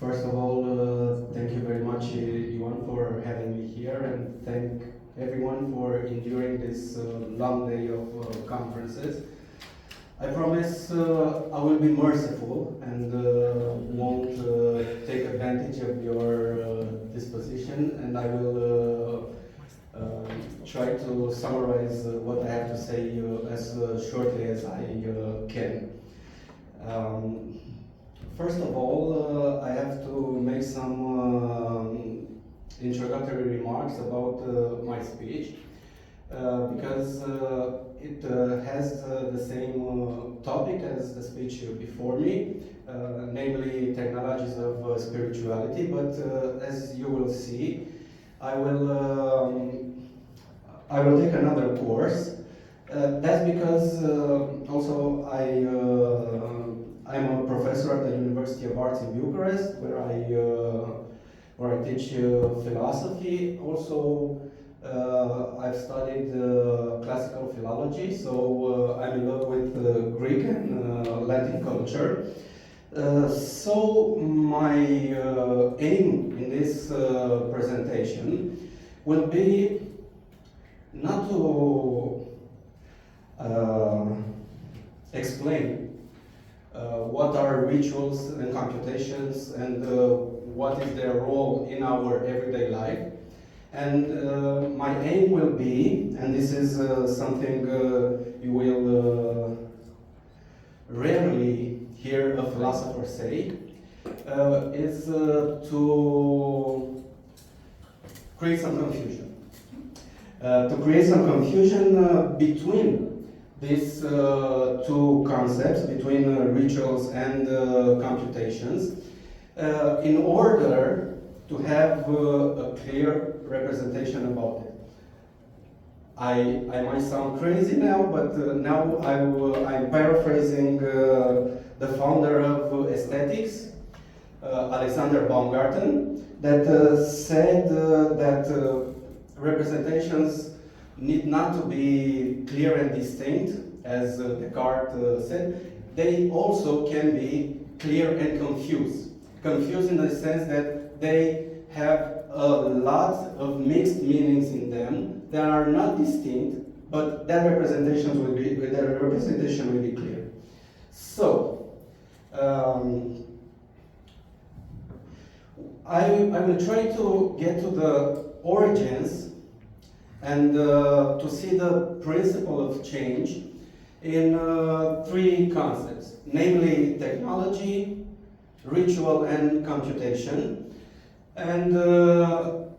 First of all, thank you very much, Iwan, for having me here, and thank everyone for enduring this long day of conferences. I promise I will be merciful and won't take advantage of your disposition, and I will try to summarize what I have to say as shortly as I can. First of all, I have to make some introductory remarks about my speech because it has the same topic as the speech before me, namely technologies of spirituality, but as you will see, I will take another course. That's because also I'm a professor at the University of Arts in Bucharest, where I teach philosophy. Also, I've studied classical philology, so I'm in love with Greek and Latin culture. So my aim in this presentation will be not to explain what are rituals and computations and what is their role in our everyday life. And my aim will be, and this is something you will rarely hear a philosopher say, is to create some confusion. Between these two concepts, between rituals and computations, in order to have a clear representation about it. I might sound crazy now, but now I'm paraphrasing the founder of aesthetics, Alexander Baumgarten, that said that representations need not to be clear and distinct, as Descartes said. They also can be clear and confused. Confused in the sense that they have a lot of mixed meanings in them that are not distinct, but that representation will be clear. So, I will try to get to the origins and to see the principle of change in three concepts, namely technology, ritual, and computation. And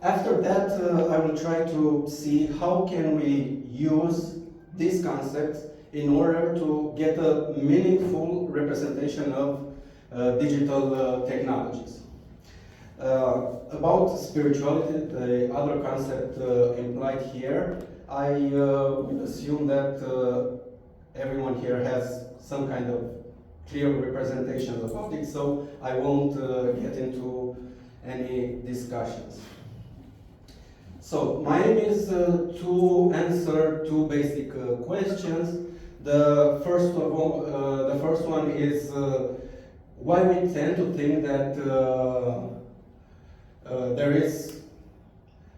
after that, I will try to see how can we use these concepts in order to get a meaningful representation of digital technologies. About spirituality, the other concept implied here, I would assume that everyone here has some kind of clear representation about it, so I won't get into any discussions. So my aim is to answer two basic questions. The first one is why we tend to think that there is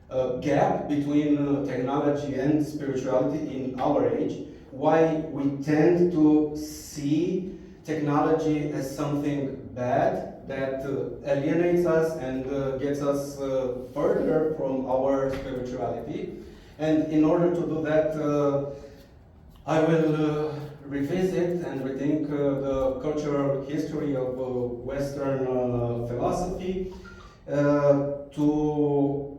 a gap between technology and spirituality in our age, why we tend to see technology as something bad that alienates us and gets us further from our spirituality. And in order to do that, I will revisit and rethink the cultural history of Western philosophy to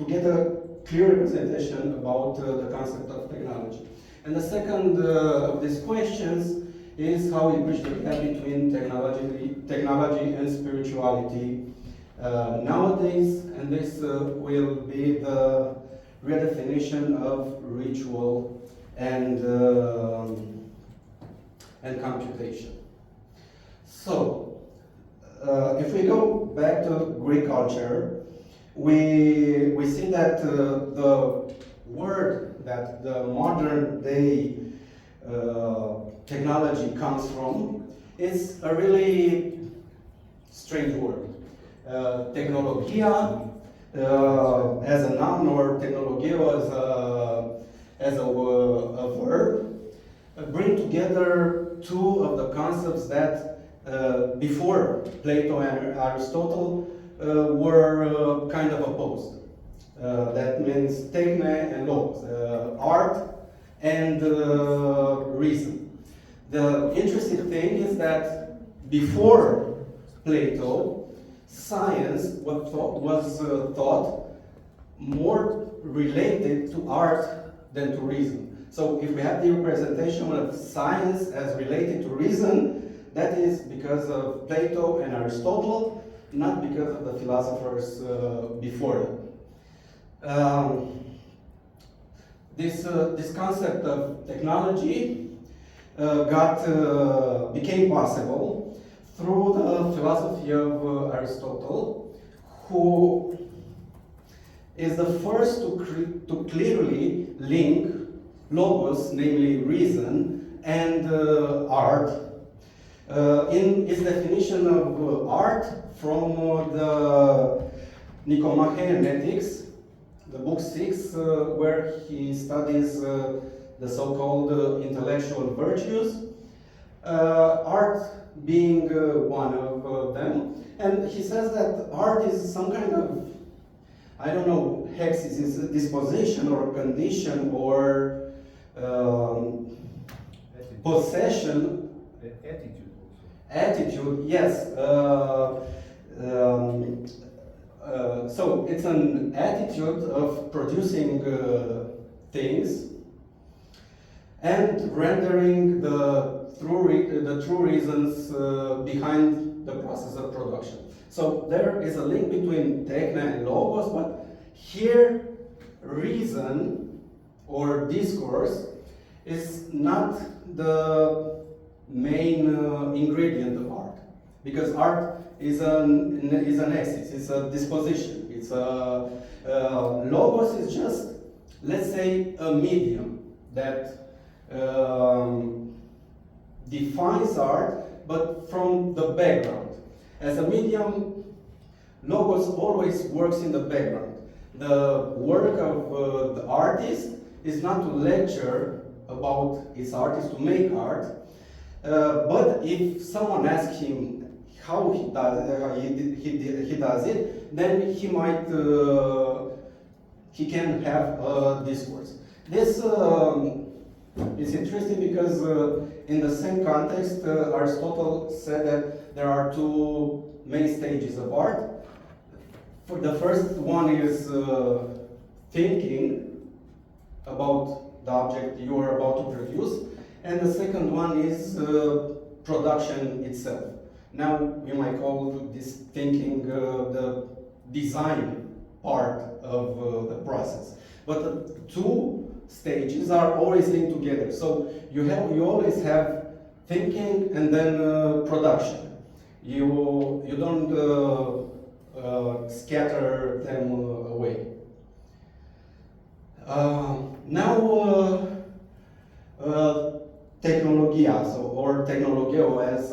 get a clear representation about the concept of technology. And the second of these questions is how we bridge the gap between technology and spirituality nowadays, and this will be the redefinition of ritual and computation. So, if we go back to Greek culture, we see that the word that the modern day technology comes from is a really strange word. Technologia as a noun, or technologeo as a verb, bring together two of the concepts that before Plato and Aristotle were kind of opposed. That means techne and logos, art and reason. The interesting thing is that before Plato, science was thought more related to art than to reason. So if we have the representation of science as related to reason, that is because of Plato and Aristotle, not because of the philosophers before them. This concept of technology became possible through the philosophy of Aristotle, who is the first to clearly link logos, namely reason, and art. In his definition of art from the Nicomachean Ethics, the book 6, where he studies the so-called intellectual virtues, art being one of them. And he says that art is some kind of, I don't know, hexis is a disposition or condition or possession. Attitude also. Attitude, yes. So it's an attitude of producing things and rendering the true reasons behind the process of production. So there is a link between techne and logos, but here reason or discourse is not the main ingredient of art, because art is an axis, it's a disposition, it's a logos is just, let's say, a medium that defines art, but from the background. As a medium, logos always works in the background. The work of the artist is not to lecture about his art, is to make art. But if someone asks him how he does it, then he might he can have a discourse. This is interesting because in the same context, Aristotle said that there are two main stages of art. For the first one is thinking about the object you are about to produce, and the second one is production itself. Now we might call this thinking the design part of the process. But the two stages are always linked together. So you always have thinking and then production. You don't scatter them away. Now technologia, or technologeo as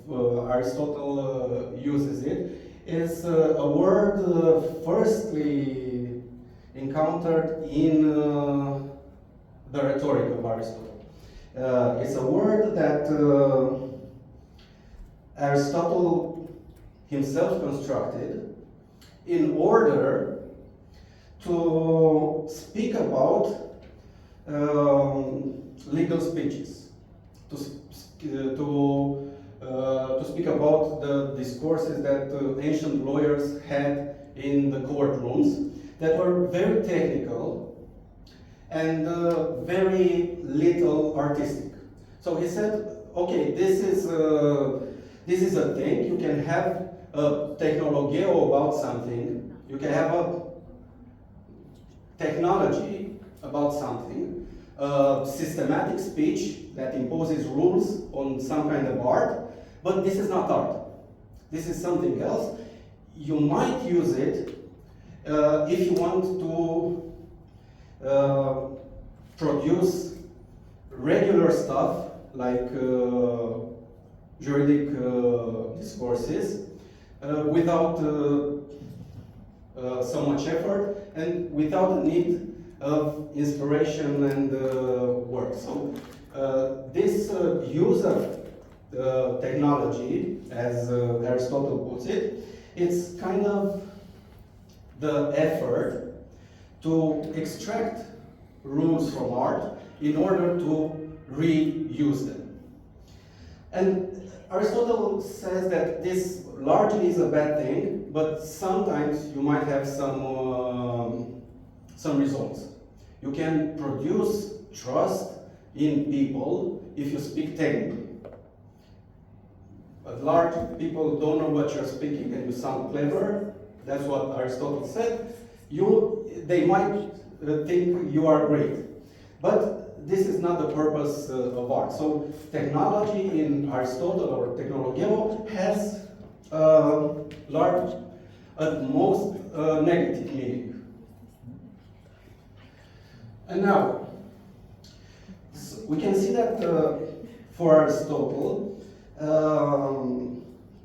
Aristotle uses it, is a word firstly encountered in the rhetoric of Aristotle. It's a word that Aristotle himself constructed in order to speak about legal speeches, to speak about the discourses that ancient lawyers had in the courtrooms that were very technical and very little artistic. So he said, okay, this is a thing. You can have a technologeo about something. You can have a technology about something, systematic speech that imposes rules on some kind of art, but this is not art. This is something else. You might use it if you want to produce regular stuff like juridic discourses, without so much effort and without the need of inspiration and work. So this use of technology, as Aristotle puts it, it's kind of the effort to extract rules from art in order to reuse them. And Aristotle says that this largely is a bad thing, but sometimes you might have some results. You can produce trust in people if you speak technically. But large people don't know what you're speaking and you sound clever. That's what Aristotle said. They might think you are great. But this is not the purpose of art. So technology in Aristotle or technologeo has large, at most, negative meaning. And now, we can see that for Aristotle,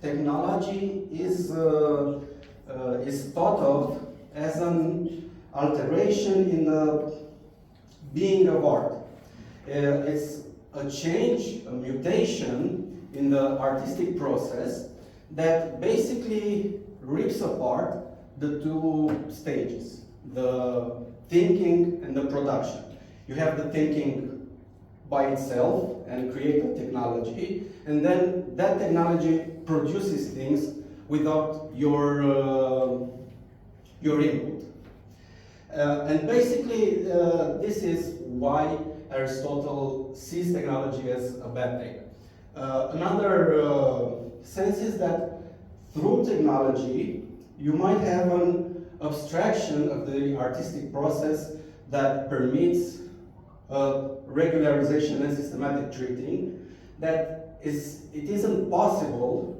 technology is thought of as an alteration in the being of art. It's a change, a mutation in the artistic process that basically rips apart the two stages, the thinking and the production. You have the thinking by itself and create a technology, and then that technology produces things without your input. And basically, this is why Aristotle sees technology as a bad thing. Another sense is that through technology, you might have an abstraction of the artistic process that permits regularization and systematic treating that it isn't possible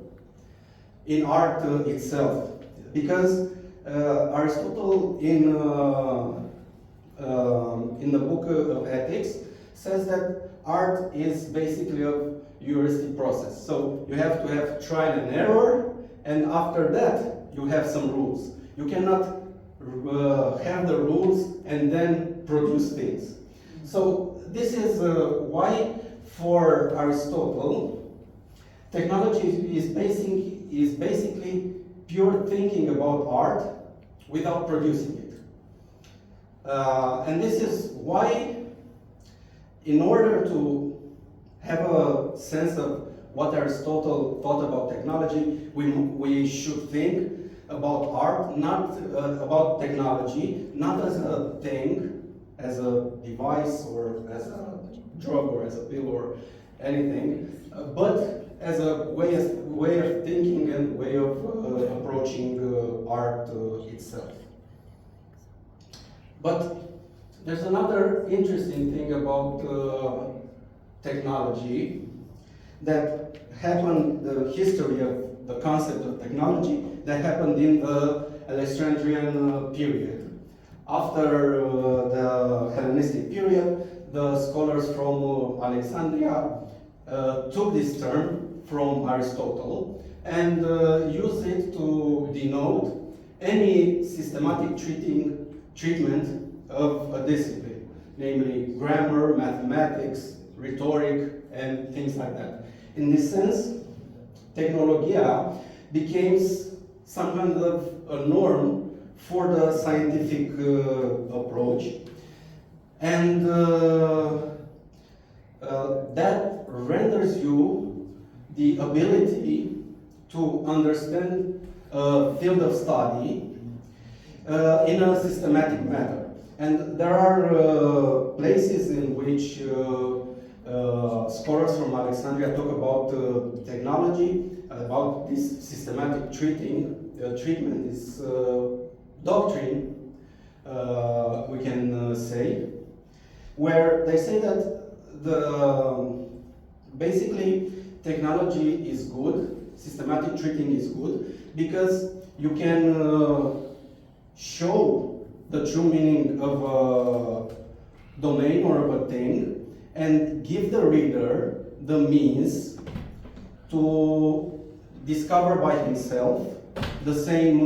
in art itself, because Aristotle in the book of Ethics says that art is basically a heuristic process. So you have to have trial and error, and after that you have some rules. You cannot have the rules and then produce things. So this is why for Aristotle technology is basically pure thinking about art without producing it. And this is why, in order to have a sense of what Aristotle thought about technology, we should think about art, not about technology, not as a thing, as a device or as a drug or as a pill or anything, but as a way of thinking and way of approaching art itself. But there's another interesting thing about technology that happened, the history of the concept of technology that happened in the Alexandrian period. After the Hellenistic period, the scholars from Alexandria took this term from Aristotle and used it to denote any systematic treatment of a discipline, namely grammar, mathematics, rhetoric, and things like that. In this sense, technologia became some kind of a norm for the scientific approach, and that renders you the ability to understand a field of study in a systematic manner. And there are places in which scholars from Alexandria talk about technology, about this systematic treatment, this doctrine, we can say, where they say that basically technology is good, systematic treating is good, because you can show the true meaning of a domain or of a thing and give the reader the means to discover by himself the same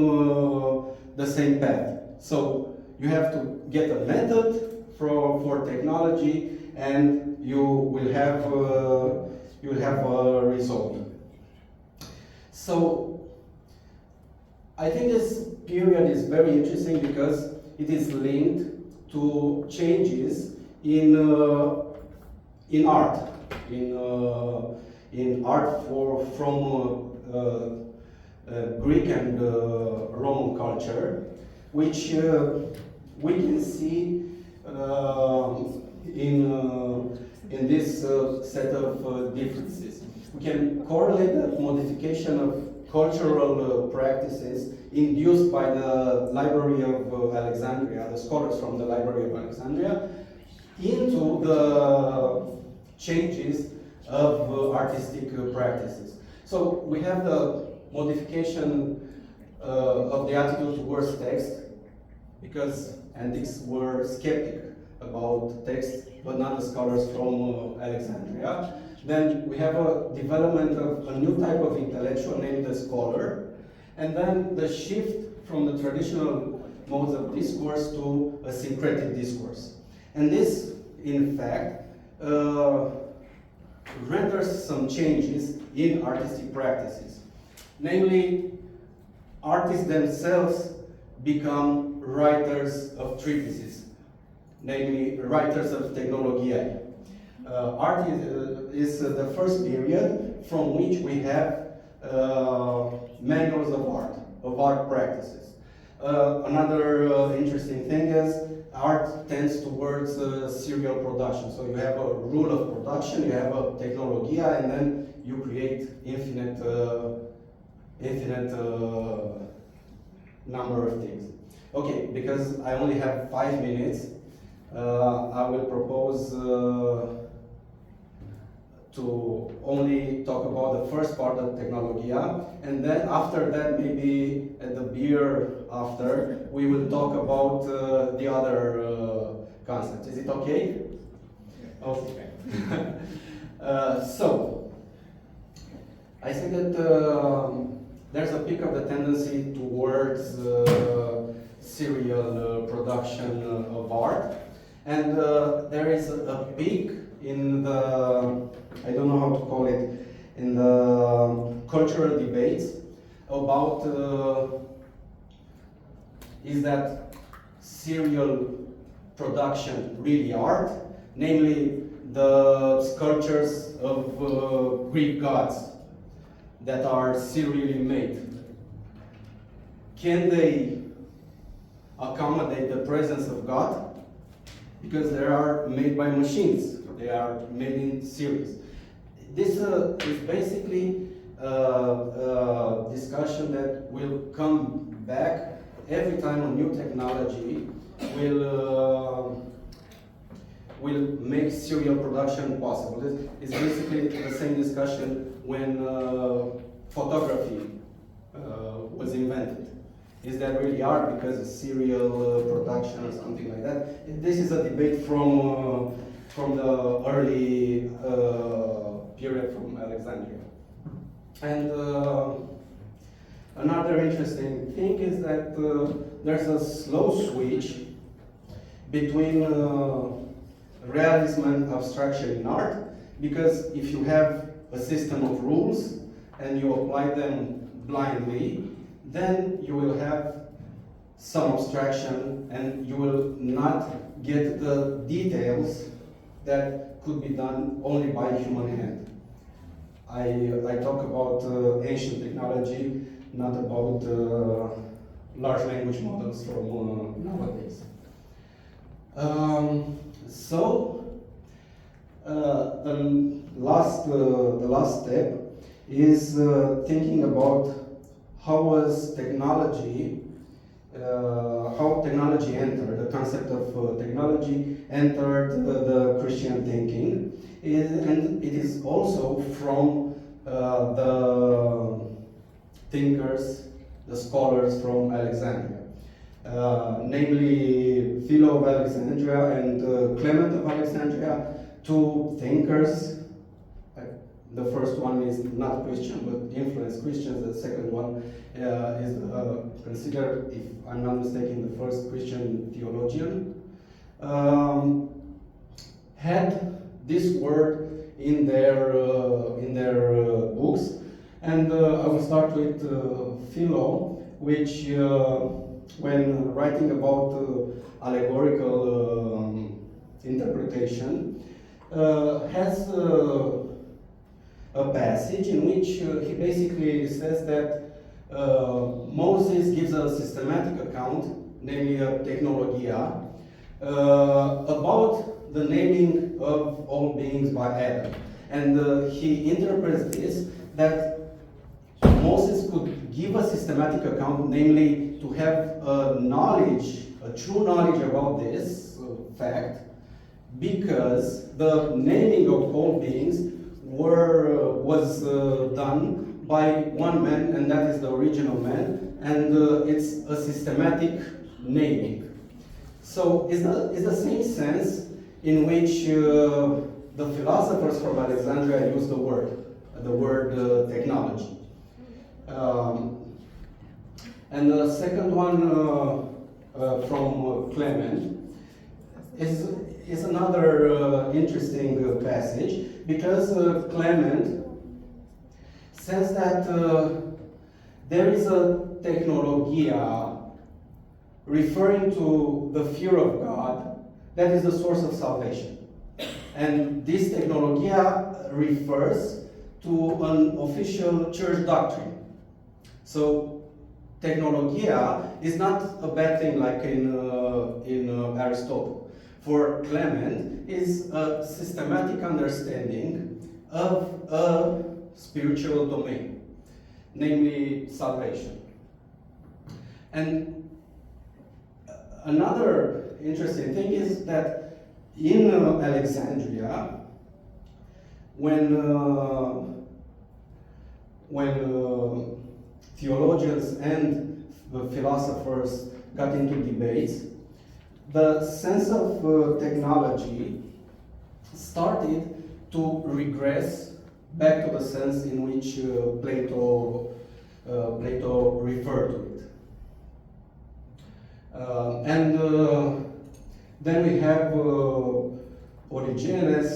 path. So you have to get a method for technology, and you will have a result. So I think this period is very interesting because it is linked to changes in art, in art from Greek and Roman culture, which we can see in this set of differences. We can correlate the modification of cultural practices induced by the Library of Alexandria, the scholars from the Library of Alexandria, into the changes of artistic practices. So we have the modification of the attitude towards text, because antiques were skeptic about text, but not the scholars from Alexandria. Then we have a development of a new type of intellectual named the scholar, and then the shift from the traditional modes of discourse to a syncretic discourse. And this, in fact, renders some changes in artistic practices. Namely, artists themselves become writers of treatises, namely writers of technologiae. Art is the first period from which we have manuals of art practices. Another interesting thing is art tends towards serial production. So you have a rule of production, you have a technologia, and then you create infinite number of things. Okay, because I only have 5 minutes, I will propose to only talk about the first part of technologia, and then after that, maybe at the beer after, we will talk about the other concepts. Is it okay? Okay. So, I think that there's a peak of the tendency towards serial production of art, and there is a peak in the, I don't know how to call it, in the cultural debates about is that serial production really art? Namely, the sculptures of Greek gods that are serially made. Can they accommodate the presence of God? Because they are made by machines. They are made in series. This is basically a discussion that will come back every time a new technology will make serial production possible. It's basically the same discussion when photography was invented. Is that really art because it's serial production or something like that? This is a debate from the early period from Alexandria. And another interesting thing is that there's a slow switch between realism and abstraction in art, because if you have a system of rules and you apply them blindly, then you will have some abstraction and you will not get the details that could be done only by human hand. I talk about ancient technology, not about large language models from nowadays. The last step is thinking about how technology entered, the concept of technology entered the Christian thinking, and it is also from the thinkers, the scholars from Alexandria, namely Philo of Alexandria and Clement of Alexandria, two thinkers, The first one is not Christian, but influenced Christians. The second one is considered, if I'm not mistaken, the first Christian theologian. Had this word in their books, and I will start with Philo, which, when writing about allegorical interpretation, has a passage in which he basically says that Moses gives a systematic account, namely a technologia, about the naming of all beings by Adam. And he interprets this that Moses could give a systematic account, namely to have knowledge, a true knowledge about this fact, because the naming of all beings was done by one man, and that is the original man, and it's a systematic naming. So it's the same sense in which the philosophers from Alexandria use the word technology. And the second one from Clement is another interesting passage, because Clement says that there is a technologia referring to the fear of God that is the source of salvation. And this technologia refers to an official church doctrine. So technologia is not a bad thing like in Aristotle. For Clement, is a systematic understanding of a spiritual domain, namely salvation. And another interesting thing is that in Alexandria, when theologians and philosophers got into debates, the sense of technology started to regress back to the sense in which Plato referred to it. Then we have Origenes,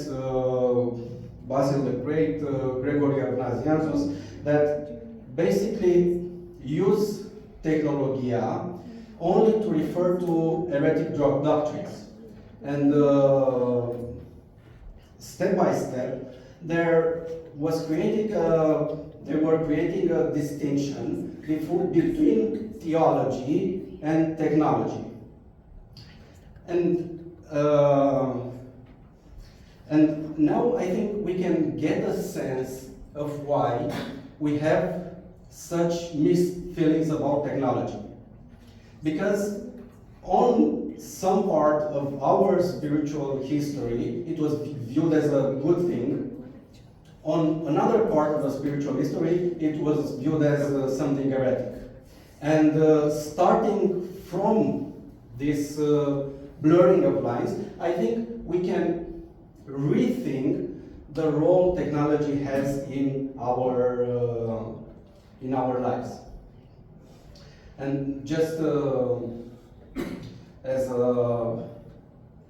Basil the Great, Gregory of Nazianzus, that basically use technologia only to refer to heretic doctrines. And step by step, they were creating a distinction between theology and technology. And now I think we can get a sense of why we have such mixed feelings about technology. Because on some part of our spiritual history, it was viewed as a good thing. On another part of the spiritual history, it was viewed as something heretic. And starting from this blurring of lines, I think we can rethink the role technology has in our lives. And just as a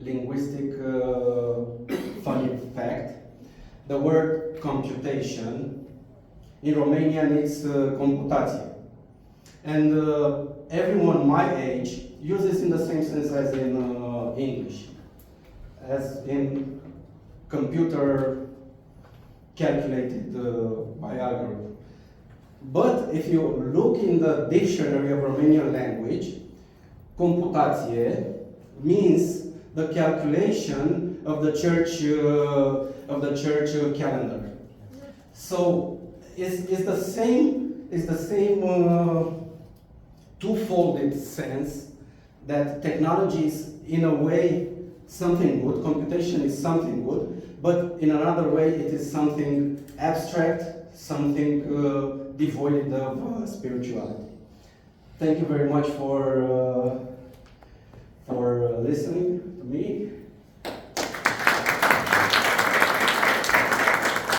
linguistic funny fact, the word computation in Romanian it's computație. And everyone my age uses in the same sense as in English, as in computer calculated by algorithm. But if you look in the dictionary of Romanian language, computație means the calculation of the church calendar. So it's the same two-folded sense that technology is in a way something good, computation is something good, but in another way it is something abstract, something devoid of spirituality. Thank you very much for listening to me.